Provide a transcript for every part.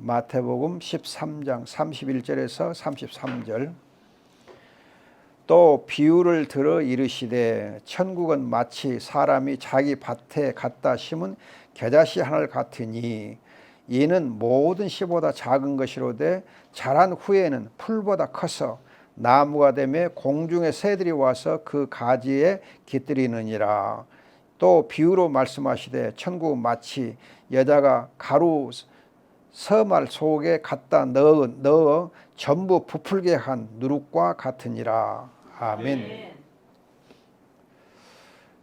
마태복음 13장 31절에서 33절. 또 비유를 들어 이르시되 천국은 마치 사람이 자기 밭에 갖다 심은 겨자씨 하나를 같으니 이는 모든 씨보다 작은 것이로되 자란 후에는 풀보다 커서 나무가 되며 공중의 새들이 와서 그 가지에 깃들이느니라. 또 비유로 말씀하시되 천국은 마치 여자가 가루 서말 속에 갖다 넣어 전부 부풀게 한 누룩과 같으니라. 아멘.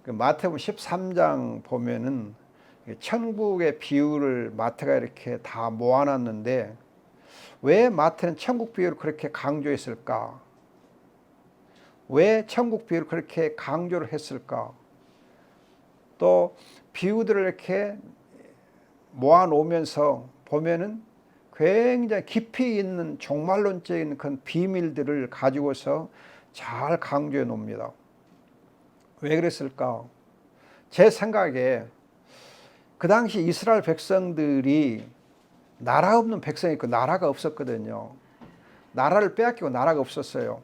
그 마태복음 13장 보면은 천국의 비유를 마태가 이렇게 다 모아놨는데 왜 마태는 천국 비유를 그렇게 강조했을까? 왜 천국 비유를 그렇게 강조를 했을까? 또 비유들을 이렇게 모아놓으면서 보면은 굉장히 깊이 있는 종말론적인 그런 비밀들을 가지고서 잘 강조해 놓습니다. 왜 그랬을까? 제 생각에 그 당시 이스라엘 백성들이 나라 없는 백성이 있고 나라가 없었거든요. 나라를 빼앗기고 나라가 없었어요.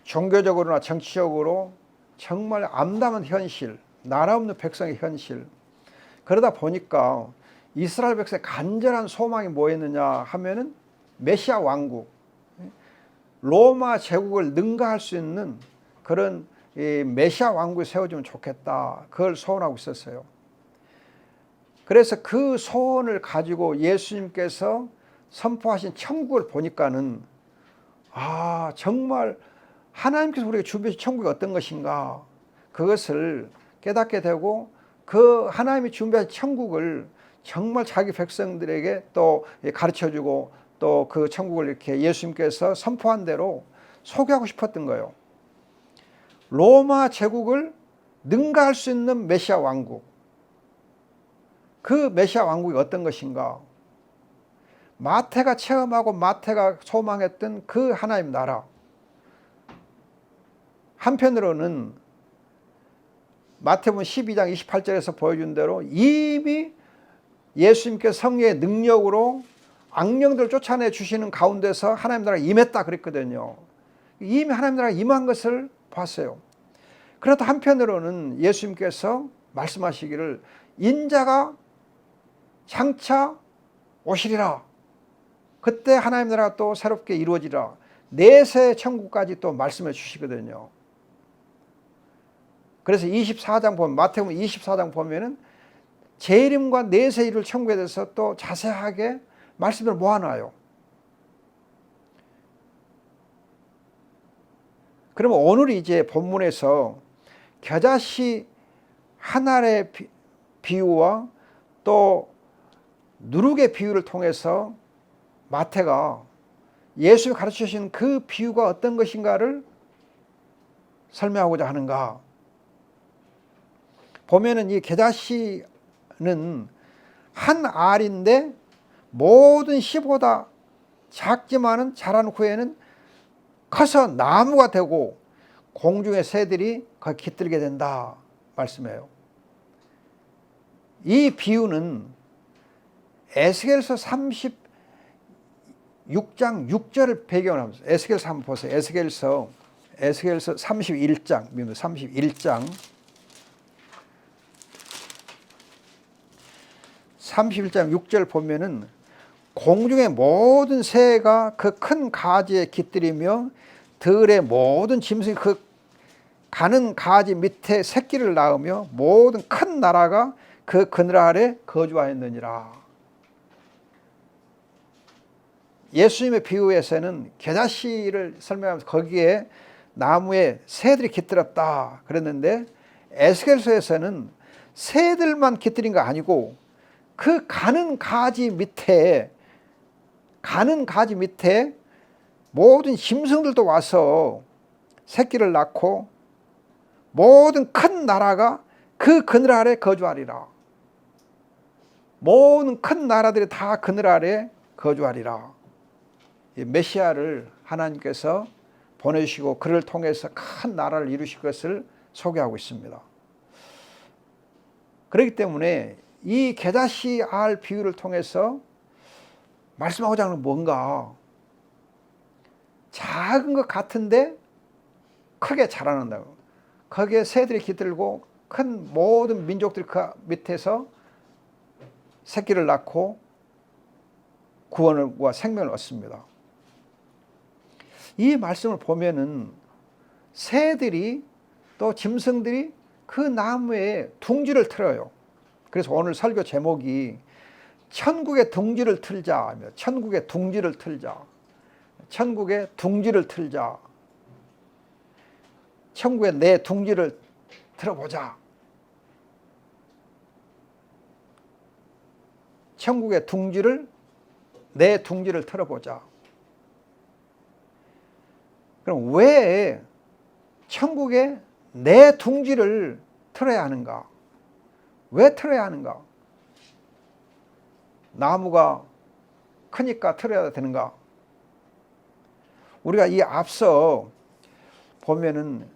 종교적으로나 정치적으로 정말 암담한 현실, 나라 없는 백성의 현실. 그러다 보니까 이스라엘 백성의 간절한 소망이 뭐였느냐 하면은 메시아 왕국, 로마 제국을 능가할 수 있는 그런 메시아 왕국이 세워지면 좋겠다. 그걸 소원하고 있었어요. 그래서 그 소원을 가지고 예수님께서 선포하신 천국을 보니까는 정말 하나님께서 우리에게 준비하신 천국이 어떤 것인가 그것을 깨닫게 되고 그 하나님이 준비하신 천국을 정말 자기 백성들에게 또 가르쳐주고 또 그 천국을 이렇게 예수님께서 선포한 대로 소개하고 싶었던 거예요. 로마 제국을 능가할 수 있는 메시아 왕국. 그 메시아 왕국이 어떤 것인가? 마태가 체험하고 마태가 소망했던 그 하나님 나라. 한편으로는 마태복음 12장 28절에서 보여준 대로 이미 예수님께서 성령의 능력으로 악령들을 쫓아내 주시는 가운데서 하나님 나라가 임했다 그랬거든요. 이미 하나님 나라가 임한 것을 봤어요. 그러다 한편으로는 예수님께서 말씀하시기를 인자가 장차 오시리라. 그때 하나님 나라가 또 새롭게 이루어지라. 내세 천국까지 또 말씀해 주시거든요. 그래서 24장 보면 마태복음 24장 보면은 재림과 내세 이룰 천국에 대해서 또 자세하게 말씀을 모아놔요. 그러면 오늘 이제 본문에서 겨자씨 하나의 비유와 또 누룩의 비유를 통해서 마태가 예수님이 가르쳐 주신 그 비유가 어떤 것인가를 설명하고자 하는가. 보면은 이 겨자씨는 한 알인데 모든 씨보다 작지만은 자란 후에는 커서 나무가 되고 공중의 새들이 거기 깃들게 된다 말씀해요. 이 비유는 에스겔서 36장 6절을 배경으로 하면서 에스겔서 한번 보세요. 에스겔서 31장 31장 6절 보면은 공중의 모든 새가 그 큰 가지에 깃들이며 들의 모든 짐승이 그 가는 가지 밑에 새끼를 낳으며 모든 큰 나라가 그 그늘 아래 거주하였느니라. 예수님의 비유에서는 겨자씨를 설명하면서 거기에 나무에 새들이 깃들었다 그랬는데 에스겔서에서는 새들만 깃들인 거 아니고 그 가는 가지 밑에 모든 짐승들도 와서 새끼를 낳고 모든 큰 나라가 그 그늘 아래 거주하리라. 모든 큰 나라들이 다 그늘 아래 거주하리라. 메시아를 하나님께서 보내주시고 그를 통해서 큰 나라를 이루실 것을 소개하고 있습니다. 그렇기 때문에 이 겨자씨 알 비유를 통해서 말씀하고자 하는 건 뭔가? 작은 것 같은데 크게 자라난다고. 거기에 새들이 깃들고 큰 모든 민족들이 그 밑에서 새끼를 낳고 구원과 생명을 얻습니다. 이 말씀을 보면은 새들이 또 짐승들이 그 나무에 둥지를 틀어요. 그래서 오늘 설교 제목이 천국의 둥지를 틀자. 천국의 둥지를 틀자. 천국의 둥지를 틀자. 천국의 내 둥지를 틀어보자. 천국의 둥지를, 내 둥지를 틀어보자. 그럼 왜 천국에 내 둥지를 틀어야 하는가? 왜 틀어야 하는가? 나무가 크니까 틀어야 되는가? 우리가 이 앞서 보면은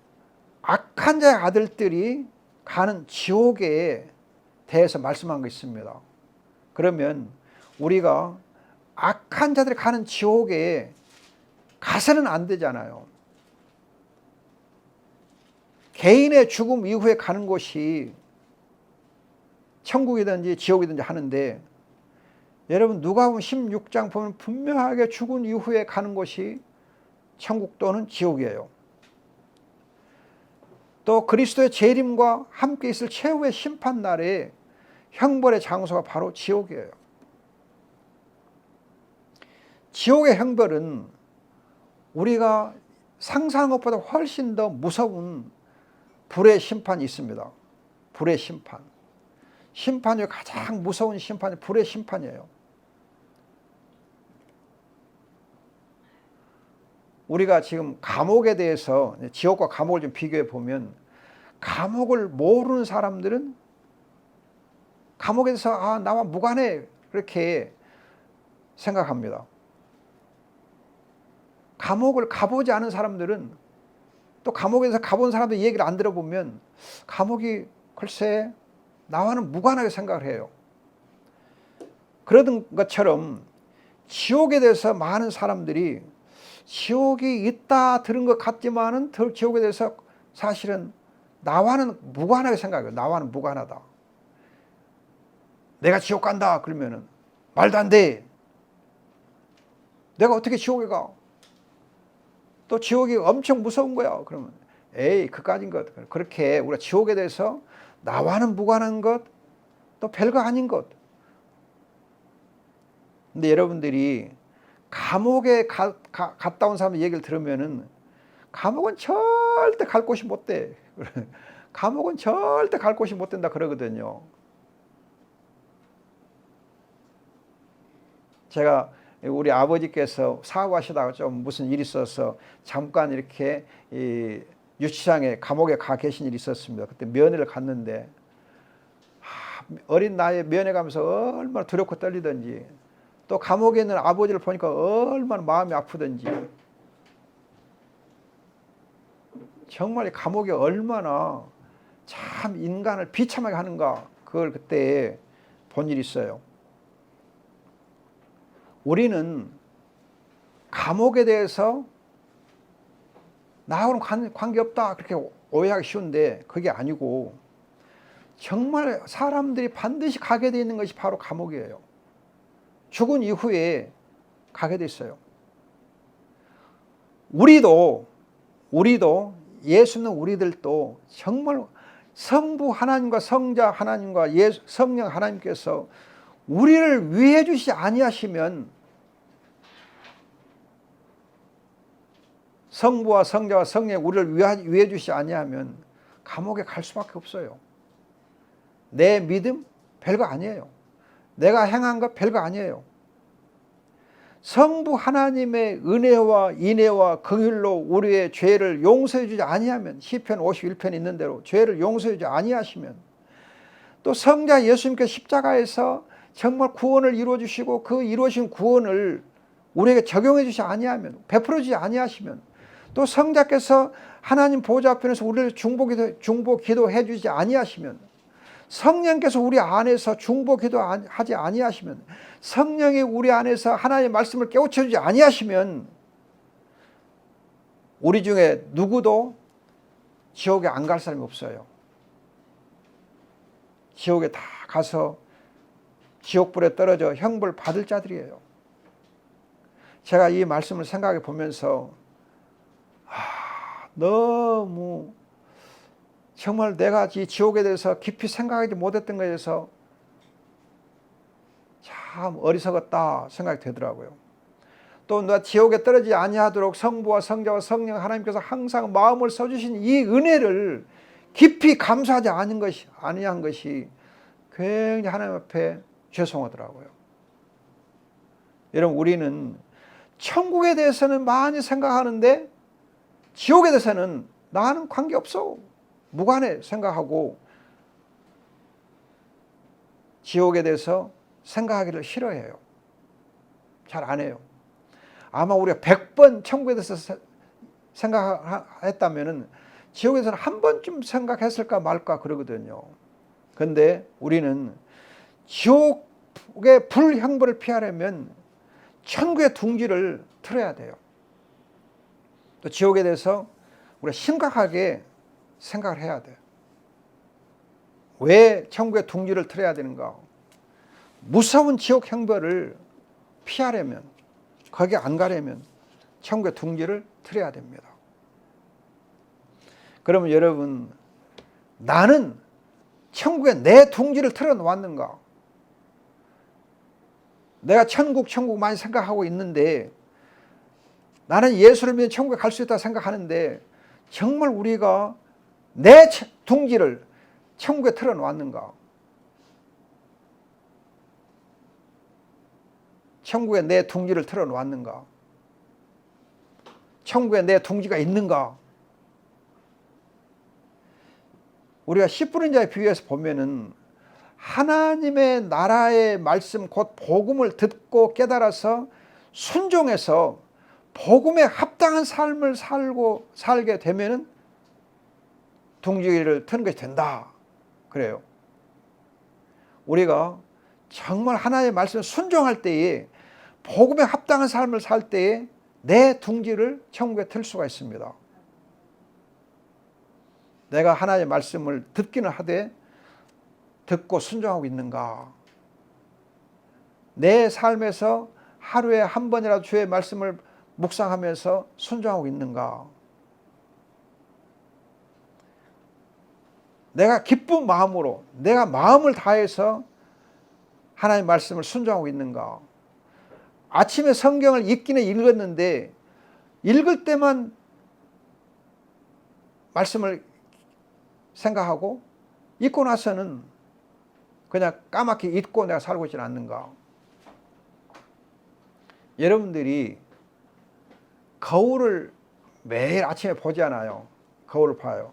악한 자의 아들들이 가는 지옥에 대해서 말씀한 거 있습니다. 그러면 우리가 악한 자들이 가는 지옥에 가서는 안 되잖아요. 개인의 죽음 이후에 가는 곳이 천국이든지 지옥이든지 하는데, 여러분 누가복음 16장 보면 분명하게 죽은 이후에 가는 곳이 천국 또는 지옥이에요. 또 그리스도의 재림과 함께 있을 최후의 심판날에 형벌의 장소가 바로 지옥이에요. 지옥의 형벌은 우리가 상상한 것보다 훨씬 더 무서운 불의 심판이 있습니다. 불의 심판. 심판 중에 가장 무서운 심판이 불의 심판이에요. 우리가 지금 감옥에 대해서, 지옥과 감옥을 좀 비교해 보면, 감옥을 모르는 사람들은 감옥에 대해서 나와 무관해 그렇게 생각합니다. 감옥을 가보지 않은 사람들은, 또 감옥에서 가본 사람들 얘기를 안 들어보면 감옥이 글쎄 나와는 무관하게 생각을 해요. 그러던 것처럼 지옥에 대해서 많은 사람들이 지옥이 있다 들은 것 같지만은 지옥에 대해서 사실은 나와는 무관하게 생각해요. 나와는 무관하다. 내가 지옥 간다 그러면은 말도 안 돼. 내가 어떻게 지옥에 가? 또 지옥이 엄청 무서운 거야. 그러면 에이 그까진 것. 그렇게 우리가 지옥에 대해서 나와는 무관한 것, 또 별거 아닌 것. 근데 여러분들이 감옥에 갔다 온 사람 얘기를 들으면은 감옥은 절대 갈 곳이 못 돼. 감옥은 절대 갈 곳이 못 된다 그러거든요. 제가 우리 아버지께서 사업하시다가 좀 무슨 일이 있어서 잠깐 이렇게 이 유치장에 감옥에 가 계신 일이 있었습니다. 그때 면회를 갔는데 어린 나이에 면회 가면서 얼마나 두렵고 떨리던지, 또 감옥에 있는 아버지를 보니까 얼마나 마음이 아프던지, 정말 감옥이 얼마나 참 인간을 비참하게 하는가, 그걸 그때 본 일이 있어요. 우리는 감옥에 대해서 나하고는 관계없다 그렇게 오해하기 쉬운데 그게 아니고, 정말 사람들이 반드시 가게 되어 있는 것이 바로 감옥이에요. 죽은 이후에 가게 돼 있어요. 우리도 예수 믿는 우리들도 정말 성부 하나님과 성자 하나님과 성령 하나님께서 우리를 위해 주시지 아니하시면, 성부와 성자와 성령이 우리를 위해 주시지 아니하면 감옥에 갈 수밖에 없어요. 내 믿음 별거 아니에요. 내가 행한 것 별거 아니에요. 성부 하나님의 은혜와 인애와 긍휼로 우리의 죄를 용서해 주지 아니하면, 시편 51편 있는 대로 죄를 용서해 주지 아니하시면, 또 성자 예수님께서 십자가에서 정말 구원을 이루어 주시고 그 이루어진 구원을 우리에게 적용해 주지 아니하면, 베풀어 주지 아니하시면, 또 성자께서 하나님 보좌 앞에서 우리를 중보 기도해 주지 아니하시면, 성령께서 우리 안에서 중보 기도하지 아니하시면, 성령이 우리 안에서 하나님의 말씀을 깨우쳐주지 아니하시면 우리 중에 누구도 지옥에 안 갈 사람이 없어요. 지옥에 다 가서 지옥불에 떨어져 형벌 받을 자들이에요. 제가 이 말씀을 생각해 보면서 너무 정말 내가 이 지옥에 대해서 깊이 생각하지 못했던 것에 대해서 참 어리석었다 생각이 되더라고요. 또 나 지옥에 떨어지지 아니하도록 성부와 성자와 성령 하나님께서 항상 마음을 써주신 이 은혜를 깊이 감사하지 아니한 것이 굉장히 하나님 앞에 죄송하더라고요. 여러분, 우리는 천국에 대해서는 많이 생각하는데 지옥에 대해서는 나는 관계없어, 무관해 생각하고 지옥에 대해서 생각하기를 싫어해요. 잘 안 해요. 아마 우리가 100번 천국에 대해서 생각했다면 지옥에 대해서는 한 번쯤 생각했을까 말까 그러거든요. 그런데 우리는 지옥의 불형벌을 피하려면 천국의 둥지를 틀어야 돼요. 또 지옥에 대해서 우리가 심각하게 생각을 해야 돼요. 왜 천국의 둥지를 틀어야 되는가? 무서운 지옥 형벌을 피하려면, 거기 안 가려면 천국의 둥지를 틀어야 됩니다. 그러면 여러분, 나는 천국에 내 둥지를 틀어 놓았는가? 내가 천국 많이 생각하고 있는데, 나는 예수를 믿으면 천국에 갈 수 있다고 생각하는데 정말 우리가 내 둥지를 천국에 틀어 놓았는가? 천국에 내 둥지를 틀어 놓았는가? 천국에 내 둥지가 있는가? 우리가 씨 뿌린 자에 비유해서 보면은 하나님의 나라의 말씀 곧 복음을 듣고 깨달아서 순종해서 복음에 합당한 삶을 살게 되면은 둥지를 트는 것이 된다 그래요. 우리가 정말 하나님의 말씀에 순종할 때에, 복음에 합당한 삶을 살 때에 내 둥지를 천국에 틀 수가 있습니다. 내가 하나님의 말씀을 듣기는 하되 듣고 순종하고 있는가? 내 삶에서 하루에 한 번이라도 주의 말씀을 묵상하면서 순종하고 있는가? 내가 기쁜 마음으로, 내가 마음을 다해서 하나님의 말씀을 순종하고 있는가? 아침에 성경을 읽기는 읽었는데 읽을 때만 말씀을 생각하고 읽고 나서는 그냥 까맣게 잊고 내가 살고 있지는 않는가? 여러분들이 거울을 매일 아침에 보지 않아요? 거울을 봐요.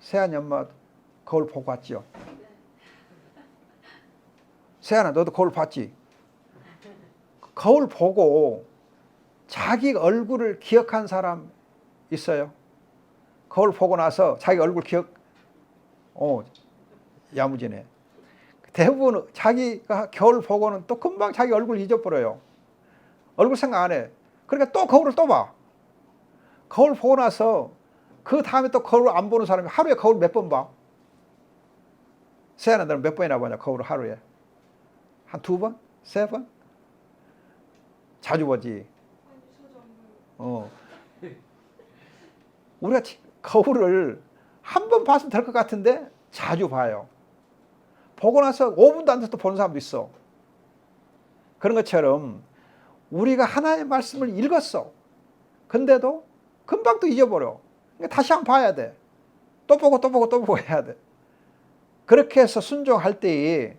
세안이 엄마 거울 보고 왔죠? 세안아, 너도 거울 봤지? 거울 보고 자기 얼굴을 기억한 사람 있어요? 거울 보고 나서 자기 얼굴 야무지네. 대부분 자기가 거울 보고는 또 금방 자기 얼굴 잊어버려요. 얼굴 생각 안 해. 그러니까 또 거울을 또 봐. 거울 보고 나서 그 다음에 또 거울 안 보는 사람이 하루에 거울 몇 번 봐? 세안아, 너는 몇 번이나 보냐 거울을 하루에? 한 2번? 3번? 자주 보지. 우리가 거울을 한 번 봤으면 될 것 같은데 자주 봐요. 보고 나서 5분도 안 돼서 또 보는 사람도 있어. 그런 것처럼 우리가 하나님의 말씀을 읽었어. 근데도 금방 또 잊어버려. 그러니까 다시 한번 봐야 돼. 또 보고 또 보고 또 보고 해야 돼. 그렇게 해서 순종할 때에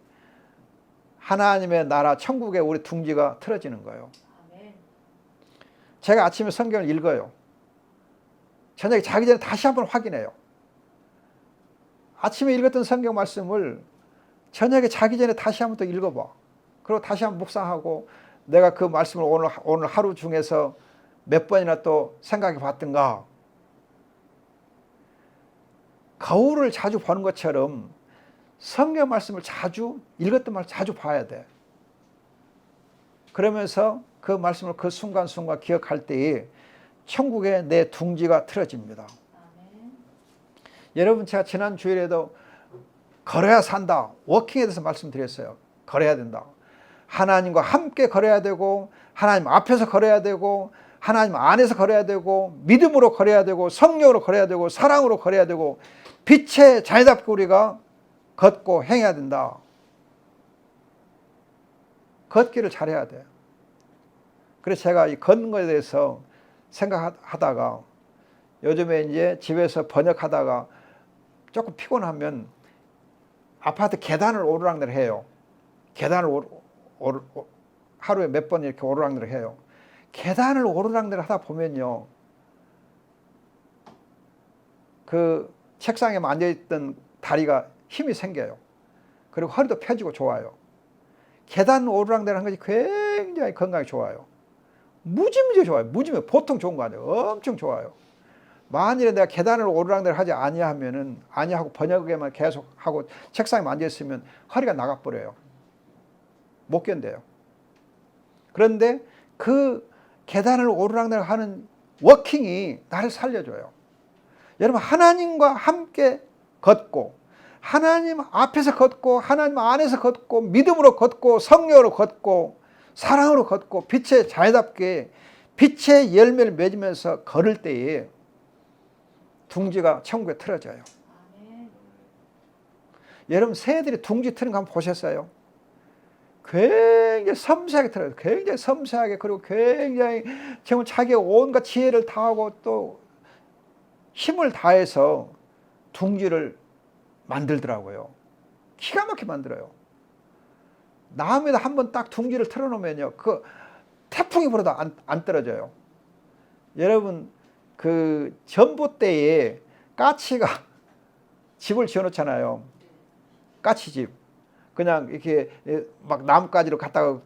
하나님의 나라 천국에 우리 둥지가 틀어지는 거예요. 제가 아침에 성경을 읽어요. 저녁에 자기 전에 다시 한번 확인해요. 아침에 읽었던 성경 말씀을 저녁에 자기 전에 다시 한번 또 읽어봐. 그리고 다시 한번 묵상하고 내가 그 말씀을 오늘 하루 중에서 몇 번이나 또 생각해 봤던가. 거울을 자주 보는 것처럼 성경 말씀을 자주 읽었던 말을 자주 봐야 돼. 그러면서 그 말씀을 그 순간순간 기억할 때에 천국에 내 둥지가 틀어집니다. 아멘. 여러분, 제가 지난 주일에도 걸어야 산다, 워킹에 대해서 말씀드렸어요. 걸어야 된다. 하나님과 함께 걸어야 되고, 하나님 앞에서 걸어야 되고, 하나님 안에서 걸어야 되고, 믿음으로 걸어야 되고, 성령으로 걸어야 되고, 사랑으로 걸어야 되고, 빛의 자녀답게 우리가 걷고 행해야 된다. 걷기를 잘해야 돼요. 그래서 제가 이 걷는 것에 대해서 생각하다가 요즘에 이제 집에서 번역하다가 조금 피곤하면 아파트 계단을 오르락내리락 해요. 계단을 하루에 몇 번 이렇게 오르락내리락 해요. 계단을 오르락내리락 하다 보면요, 그 책상에 앉아있던 다리가 힘이 생겨요. 그리고 허리도 펴지고 좋아요. 계단 오르락내리락 한 것이 굉장히 건강에 좋아요. 무지무지 좋아요. 무지무지 보통 좋은 거 아니에요. 엄청 좋아요. 만일에 내가 계단을 오르락내리락 하지 아니하면은, 아니하고 번역에만 계속 하고 책상에 앉아 있으면 허리가 나가버려요. 못 견뎌요. 그런데 그 계단을 오르락내리락 하는 워킹이 나를 살려줘요. 여러분, 하나님과 함께 걷고, 하나님 앞에서 걷고, 하나님 안에서 걷고, 믿음으로 걷고, 성령으로 걷고, 사랑으로 걷고, 빛의 자녀답게 빛의 열매를 맺으면서 걸을 때에 둥지가 천국에 틀어져요. 아멘. 여러분, 새들이 둥지 트는 거 한번 보셨어요? 굉장히 섬세하게 틀어요. 굉장히 섬세하게. 그리고 굉장히 정말 자기의 온갖 지혜를 다하고 또 힘을 다해서 둥지를 만들더라고요. 기가 막히게 만들어요. 나무에다 한번 딱 둥지를 틀어놓으면요, 그 태풍이 불어도 안 떨어져요. 여러분, 그 전봇대에 까치가 집을 지어놓잖아요. 까치집. 그냥 이렇게 막 나뭇가지로 갖다가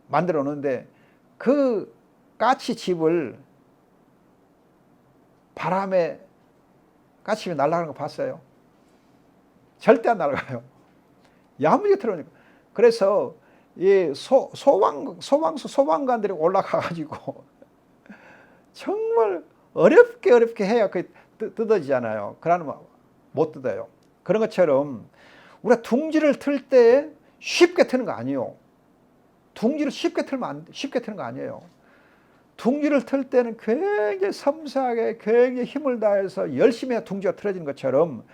만들어 놓는데, 그 까치 집을 바람에 까치집이 날아가는 거 봤어요? 절대 안 날아가요. 야무지게 틀어놓으니까. 그래서 이 소방관들이 올라가가지고 정말 어렵게 해야 그 뜯어지잖아요. 그러면 못 뜯어요. 그런 것처럼 우리가 둥지를 틀 때 쉽게 트는 거 아니에요. 둥지를 쉽게 트는 거 아니에요. 둥지를 틀 때는 굉장히 섬세하게, 굉장히 힘을 다해서 열심히 해야 둥지가 틀어지는 것처럼,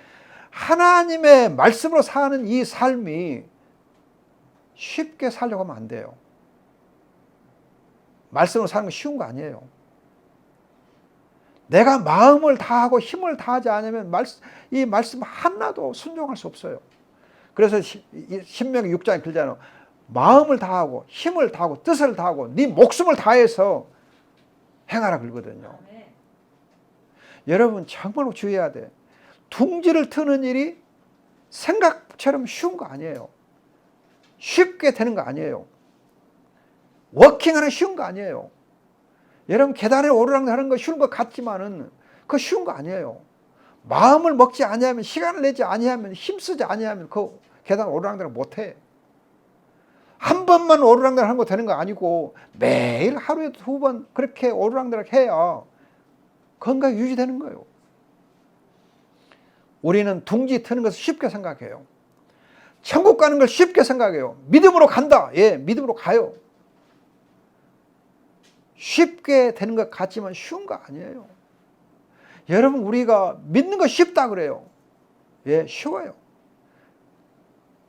하나님의 말씀으로 사는 이 삶이 쉽게 살려고 하면 안 돼요. 말씀으로 사는 거 쉬운 거 아니에요. 내가 마음을 다하고 힘을 다하지 않으면 이 말씀 하나도 순종할 수 없어요. 그래서 신명기 6장에 그러잖아요. 마음을 다하고 힘을 다하고 뜻을 다하고 네 목숨을 다해서 행하라 그러거든요. 네. 여러분, 정말로 주의해야 돼. 둥지를 트는 일이 생각처럼 쉬운 거 아니에요. 쉽게 되는 거 아니에요. 워킹하는 쉬운 거 아니에요. 여러분, 계단에 오르락내리락 하는 거 쉬운 것 같지만은 그거 쉬운 거 아니에요. 마음을 먹지 아니하면, 시간을 내지 아니하면, 힘쓰지 아니하면 그 계단 오르락내리락 못해. 한 번만 오르락내리락 하는 거 되는 거 아니고 매일 하루에 2번 그렇게 오르락내리락 해야 건강이 유지되는 거예요. 우리는 둥지 트는 것을 쉽게 생각해요. 천국 가는 걸 쉽게 생각해요. 믿음으로 간다. 예, 믿음으로 가요. 쉽게 되는 것 같지만 쉬운 거 아니에요. 여러분, 우리가 믿는 거 쉽다 그래요. 예, 쉬워요.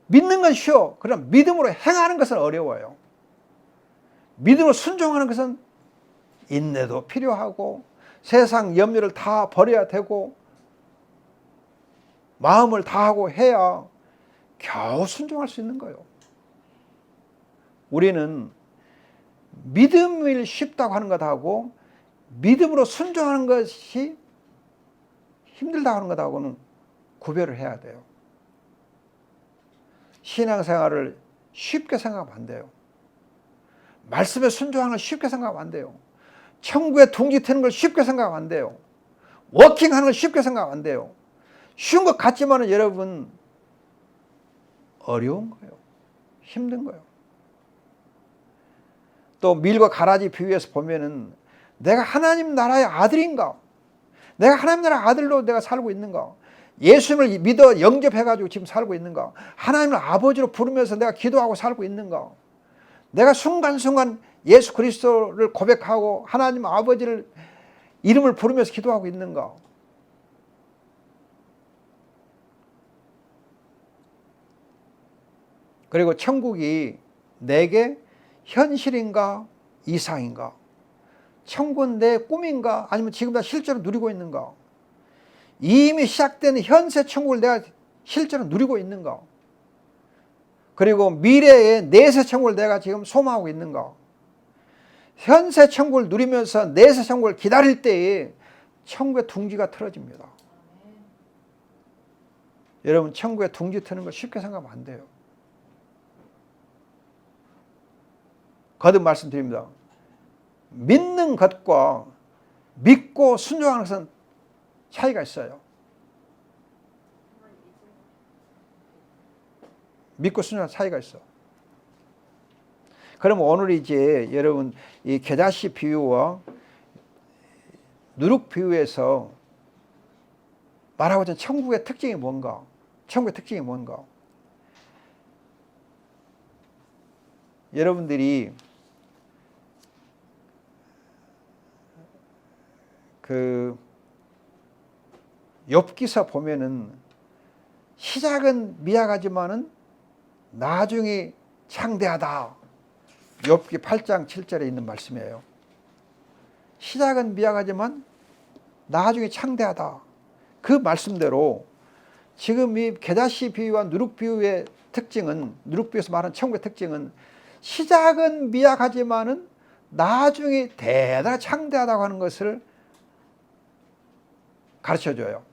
믿는 건 쉬워. 그럼 믿음으로 행하는 것은 어려워요. 믿음으로 순종하는 것은 인내도 필요하고 세상 염려를 다 버려야 되고 마음을 다하고 해야 겨우 순종할 수 있는 거예요. 우리는 믿음을 쉽다고 하는 것하고 믿음으로 순종하는 것이 힘들다고 하는 것하고는 구별을 해야 돼요. 신앙생활을 쉽게 생각하면 안 돼요. 말씀에 순종하는 걸 쉽게 생각하면 안 돼요. 천국에 둥지 트는 걸 쉽게 생각하면 안 돼요. 워킹하는 걸 쉽게 생각하면 안 돼요. 쉬운 것 같지만 여러분 어려운 거예요. 힘든 거예요. 또 밀과 가라지 비유에서 보면은 내가 하나님 나라의 아들인가? 내가 하나님 나라의 아들로 내가 살고 있는가? 예수님을 믿어 영접해가지고 지금 살고 있는가? 하나님을 아버지로 부르면서 내가 기도하고 살고 있는가? 내가 순간순간 예수 그리스도를 고백하고 하나님 아버지를 이름을 부르면서 기도하고 있는가? 그리고 천국이 내게 현실인가 이상인가? 천국은 내 꿈인가 아니면 지금 다 실제로 누리고 있는가? 이미 시작된 현세 천국을 내가 실제로 누리고 있는가? 그리고 미래의 내세 천국을 내가 지금 소망하고 있는가? 현세 천국을 누리면서 내세 천국을 기다릴 때에 천국의 둥지가 틀어집니다. 여러분 천국의 둥지 트는 거 쉽게 생각하면 안 돼요. 거듭 말씀드립니다. 믿는 것과 믿고 순종하는 것은 차이가 있어요. 믿고 순종하는 차이가 있어. 그럼 오늘 이제 여러분 이 겨자씨 비유와 누룩 비유에서 말하고자 하는 천국의 특징이 뭔가? 천국의 특징이 뭔가? 여러분들이 그 욥기서 보면은 시작은 미약하지만은 나중에 창대하다. 욥기 8장 7절에 있는 말씀이에요. 시작은 미약하지만 나중에 창대하다. 그 말씀대로 지금 이 겨자씨 비유와 누룩 비유의 특징은, 누룩 비유에서 말하는 천국의 특징은 시작은 미약하지만은 나중에 대단히 창대하다고 하는 것을 가르쳐줘요.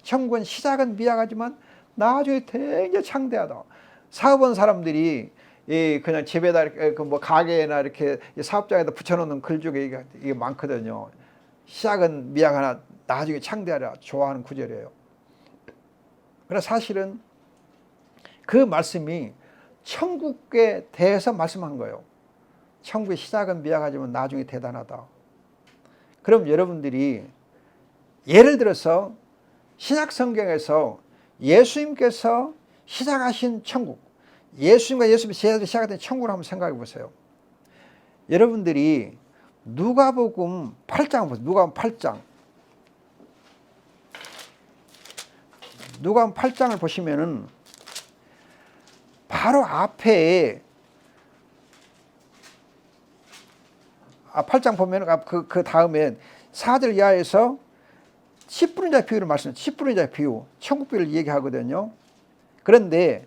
천국은 시작은 미약하지만 나중에 굉장히 창대하다. 사업한 사람들이 그냥 집에다 뭐 가게나 이렇게 사업장에다 붙여놓는 글 중에 이게 많거든요. 시작은 미약하나 나중에 창대하라. 좋아하는 구절이에요. 그러나 사실은 그 말씀이 천국에 대해서 말씀한 거예요. 천국의 시작은 미약하지만 나중에 대단하다. 그럼 여러분들이 예를 들어서 신약 성경에서 예수님께서 시작하신 천국, 예수님과 예수님의 제자들이 시작했던 천국을 한번 생각해 보세요. 여러분들이 누가복음 8장 보세요. 누가복음 8장. 누가복음 8장을 보시면은 바로 앞에 8장 보면은 그 다음에 4절 이하에서 10분의 자 비유를 말씀해요. 10분의 자 비유, 천국 비유를 얘기하거든요. 그런데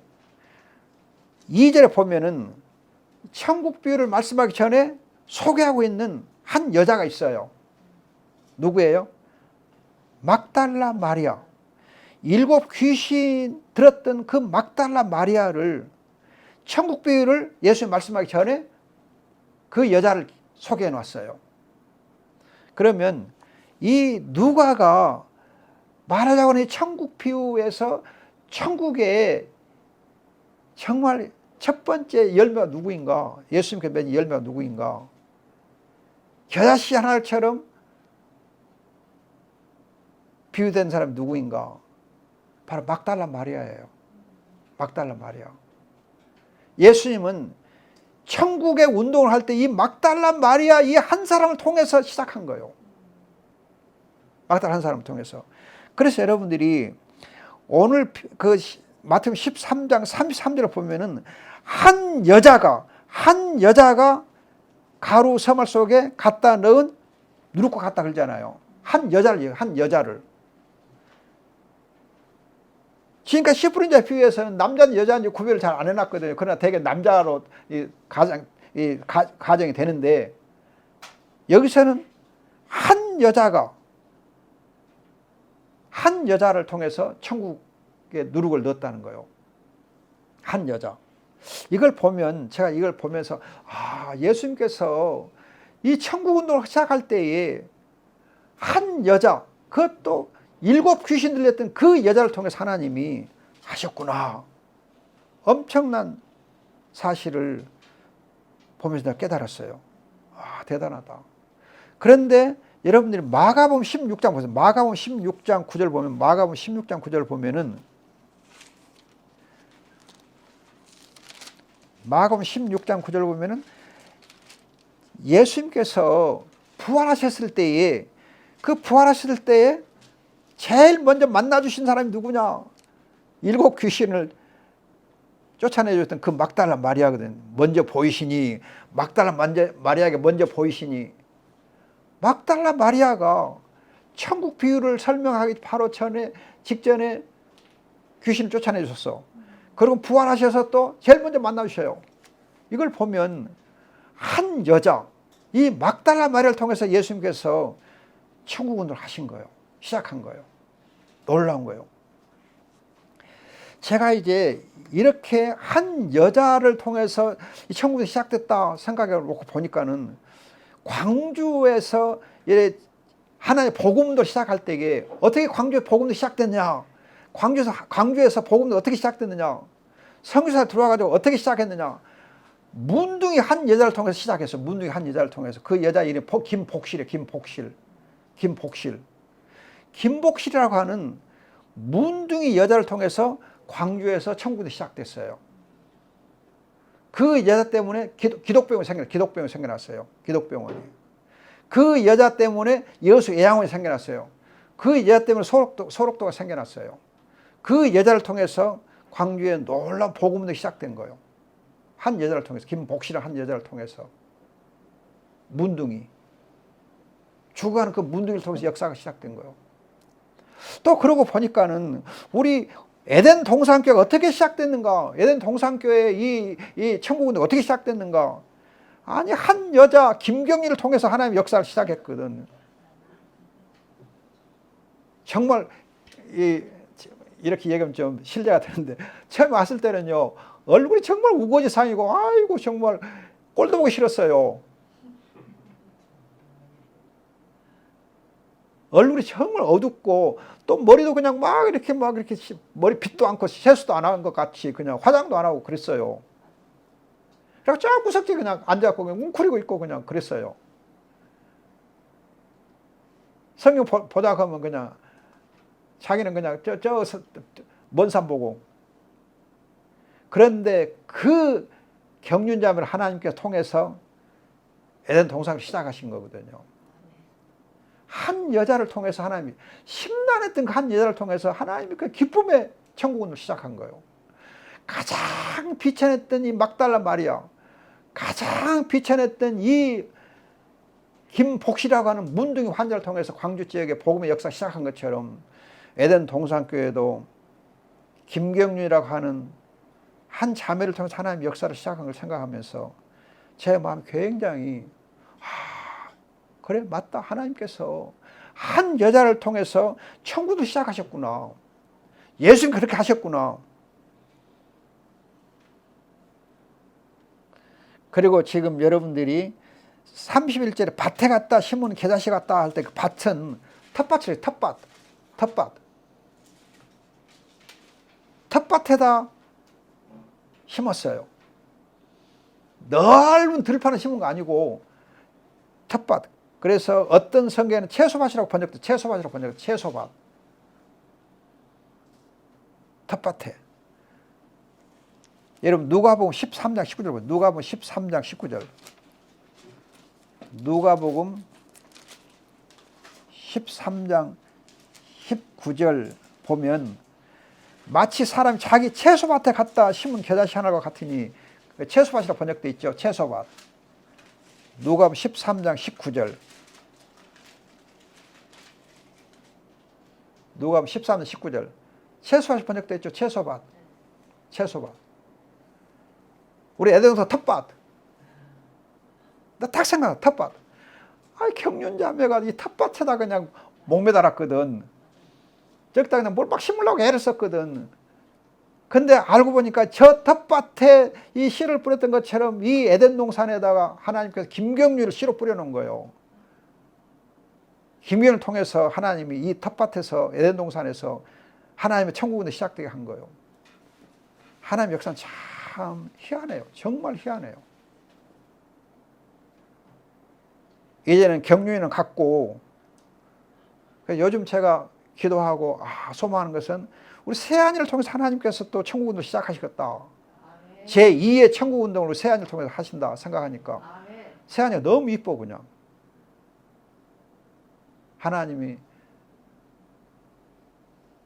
2절에 보면은 천국 비유를 말씀하기 전에 소개하고 있는 한 여자가 있어요. 누구예요? 막달라 마리아. 7 귀신 들었던 그 막달라 마리아를 천국 비유를 예수님 말씀하기 전에 그 여자를 소개해 놨어요. 그러면 이 누가가 말하자고는 이 천국 비유에서 천국의 정말 첫 번째 열매가 누구인가? 예수님께 맺은 열매가 누구인가? 겨자씨 하나처럼 비유된 사람이 누구인가? 바로 막달라 마리아예요. 막달라 마리아. 예수님은 천국의 운동을 할 때 이 막달라 마리아 이 한 사람을 통해서 시작한 거예요. 막달라 한 사람을 통해서. 그래서 여러분들이 오늘 그 마태복음 13장 33절을 보면은 한 여자가 가루 서말 속에 갖다 넣은 누룩과 같다 그러잖아요. 한 여자를. 지금까지 10분의 자 비유에서는 남자는 여자인지 구별을 잘 안 해놨거든요. 그러나 대개 남자로 가정이 되는데 여기서는 한 여자를 통해서 천국에 누룩을 넣었다는 거예요. 한 여자. 제가 이걸 보면서 예수님께서 이 천국 운동을 시작할 때에 한 여자, 그것도 일곱 귀신 들렸던 그 여자를 통해서 하나님이 하셨구나. 엄청난 사실을 보면서 내가 깨달았어요. 아, 대단하다. 그런데 여러분들이 마가복음 16장 보세요. 마가복음 16장 9절 보면, 마가복음 16장 9절 보면은, 마가복음 16장 9절 보면은 예수님께서 부활하셨을 때에, 그 부활하셨을 때에 제일 먼저 만나주신 사람이 누구냐? 일곱 귀신을 쫓아내줬던 그 막달라 마리아거든. 먼저 보이시니, 막달라 마리아에게 먼저 보이시니, 막달라 마리아가 천국 비유를 설명하기 바로 직전에 귀신을 쫓아내줬어. 그리고 부활하셔서 또 제일 먼저 만나주셔요. 이걸 보면 한 여자, 이 막달라 마리아를 통해서 예수님께서 천국 운동을 하신 거예요. 시작한 거예요. 놀라운 거예요. 제가 이제 이렇게 한 여자를 통해서 이 천국이 시작됐다 생각해 놓고 보니까는, 광주에서 하나의 복음도 시작할 때에 어떻게 광주에 복음도 시작됐냐? 광주에서 복음도 어떻게 시작됐느냐? 선교사에 들어와가지고 어떻게 시작했느냐? 문둥이 한 여자를 통해서 시작했어. 문둥이 한 여자를 통해서. 그 여자 이름이 김복실이에요. 김복실이라고 하는 문둥이 여자를 통해서 광주에서 천국이 시작됐어요. 그 여자 때문에 기독병원이 생겨났어요. 기독병원이. 그 여자 때문에 여수 예양원이 생겨났어요. 그 여자 때문에 소록도가 생겨났어요. 그 여자를 통해서 광주에 놀라운 복음도 시작된 거예요. 한 여자를 통해서, 김복실이라는 한 여자를 통해서. 문둥이. 죽어가는 그 문둥이를 통해서 역사가 시작된 거예요. 또 그러고 보니까는 우리 에덴 동산교회가 어떻게 시작됐는가? 에덴 동산교회 이 천국운동 어떻게 시작됐는가? 아니, 한 여자 김경리를 통해서 하나님 역사를 시작했거든. 정말 이렇게 얘기하면 좀 실례가 되는데, 처음에 왔을 때는요, 얼굴이 정말 우거지상이고, 아이고 정말 꼴도 보기 싫었어요. 얼굴이 정말 어둡고, 또 머리도 그냥 막 이렇게 머리 빗도 않고 세수도 안 한 것 같이 그냥 화장도 안 하고 그랬어요. 그래서 저 구석에 그냥 앉아갖고 그냥 웅크리고 있고 그냥 그랬어요. 성경 보다가 하면 그냥 자기는 그냥 먼 산 보고. 그런데 그 경륜자매를 하나님께서 통해서 에덴 동산을 시작하신 거거든요. 한 여자를 통해서 하나님이, 심란했던 그 한 여자를 통해서 하나님이 그 기쁨의 천국을 시작한 거예요. 가장 비천했던 이 막달라 마리아, 가장 비천했던 이 김복시라고 하는 문둥이 환자를 통해서 광주 지역에 복음의 역사 시작한 것처럼, 에덴 동산교회도 김경륜이라고 하는 한 자매를 통해서 하나님의 역사를 시작한 걸 생각하면서 제 마음이 굉장히, 그래, 맞다. 하나님께서 한 여자를 통해서 천국도 시작하셨구나. 예수님 그렇게 하셨구나. 그리고 지금 여러분들이 31절에 밭에 갔다 심은 겨자씨 같다 할 때, 그 밭은 텃밭이래요. 텃밭에다 심었어요. 넓은 들판에 심은 거 아니고 텃밭. 그래서 어떤 성경에는 채소밭이라고 번역돼. 채소밭. 텃밭에. 여러분 누가복음 13장 19절 보세요. 누가복음 13장 19절. 누가복음 13장 19절 보면, 마치 사람이 자기 채소밭에 갔다 심은 겨자씨 하나가 같으니, 채소밭이라고 번역돼 있죠. 채소밭. 누가복음 13장 19절. 누가복음 13장 19절. 채소밭이 번역돼 있죠. 채소밭. 우리 애들도 텃밭. 나 딱 생각나. 텃밭. 경륜자매가 이 텃밭에다 그냥 목매달았거든. 저기다 그냥 뭘 막 심으려고 애를 썼거든. 근데 알고 보니까 저 텃밭에 이 씨를 뿌렸던 것처럼 이 에덴 동산에다가 하나님께서 김경률을 씨로 뿌려놓은 거예요. 김경을 통해서 하나님이 이 텃밭에서 에덴 동산에서 하나님의 천국운동이 시작되게 한 거예요. 하나님의 역사는 참 희한해요. 정말 희한해요. 이제는 경륜은 갖고, 요즘 제가 기도하고 소망하는 것은 우리 새하늘을 통해서 하나님께서 또 천국운동 시작하시겠다. 제2의 천국운동을 새하늘을 통해서 하신다 생각하니까 새하늘이 너무 이뻐. 그냥 하나님이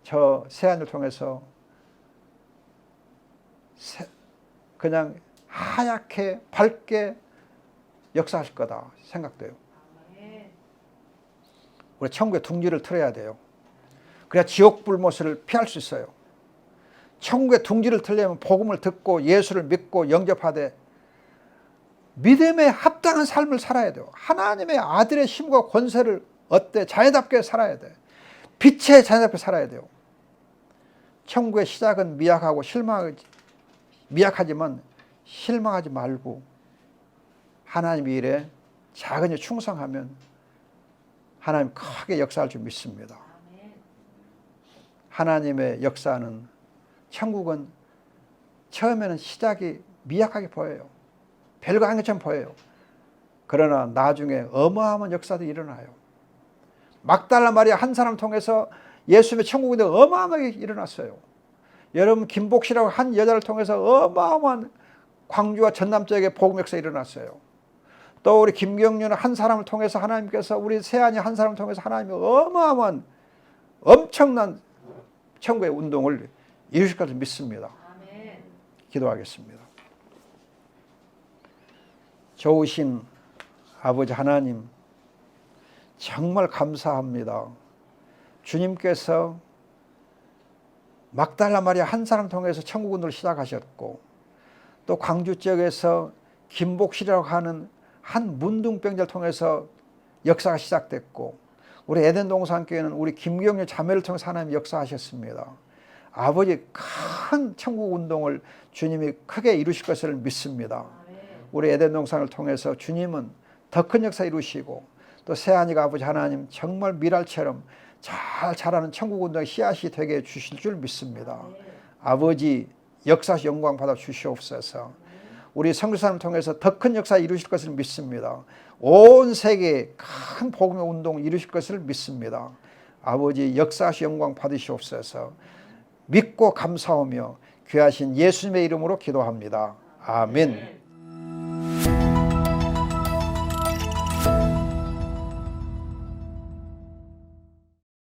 저 새하늘을 통해서 그냥 하얗게 밝게 역사하실 거다 생각돼요. 우리 천국의 둥지를 틀어야 돼요. 그래야 지옥 불못을 피할 수 있어요. 천국의 둥지를 틀려면 복음을 듣고 예수를 믿고 영접하되 믿음에 합당한 삶을 살아야 돼요. 하나님의 아들의 힘과 권세를 얻되 자녀답게 살아야 돼. 빛의 자녀답게 살아야 돼요. 천국의 시작은 미약하고 미약하지만 실망하지 말고 하나님의 일에 작은 일 충성하면 하나님 크게 역사할 줄 믿습니다. 하나님의 역사는, 천국은 처음에는 시작이 미약하게 보여요. 별거 아닌 것처럼 보여요. 그러나 나중에 어마어마한 역사도 일어나요. 막달라 마리아 한 사람 통해서 예수님의 천국인데 어마어마하게 일어났어요. 여러분 김복시라고 한 여자를 통해서 어마어마한 광주와 전남 지역에 복음 역사 일어났어요. 또 우리 김경륜 한 사람을 통해서 하나님께서, 우리 세안이 한 사람을 통해서 하나님이 어마어마한 엄청난 천국의 운동을 이루실 것을 믿습니다. 아멘. 기도하겠습니다. 좋으신 아버지 하나님, 정말 감사합니다. 주님께서 막달라 마리아 한 사람 통해서 천국 운동을 시작하셨고, 또 광주 지역에서 김복실이라고 하는 한 문둥병자를 통해서 역사가 시작됐고, 우리 에덴 동산교회는 우리 김경률 자매를 통해서 하나님 역사하셨습니다. 아버지, 큰 천국 운동을 주님이 크게 이루실 것을 믿습니다. 우리 에덴 동산을 통해서 주님은 더 큰 역사 이루시고, 또 새하니가 아버지 하나님 정말 미랄처럼 잘 자라는 천국 운동의 씨앗이 되게 주실 줄 믿습니다. 아버지, 역사시 영광 받아 주시옵소서. 우리 선교사님을 통해서 더 큰 역사 이루실 것을 믿습니다. 온 세계에 큰 복음의 운동을 이루실 것을 믿습니다. 아버지, 역사시 영광 받으시옵소서. 믿고 감사하며 귀하신 예수님의 이름으로 기도합니다. 아멘.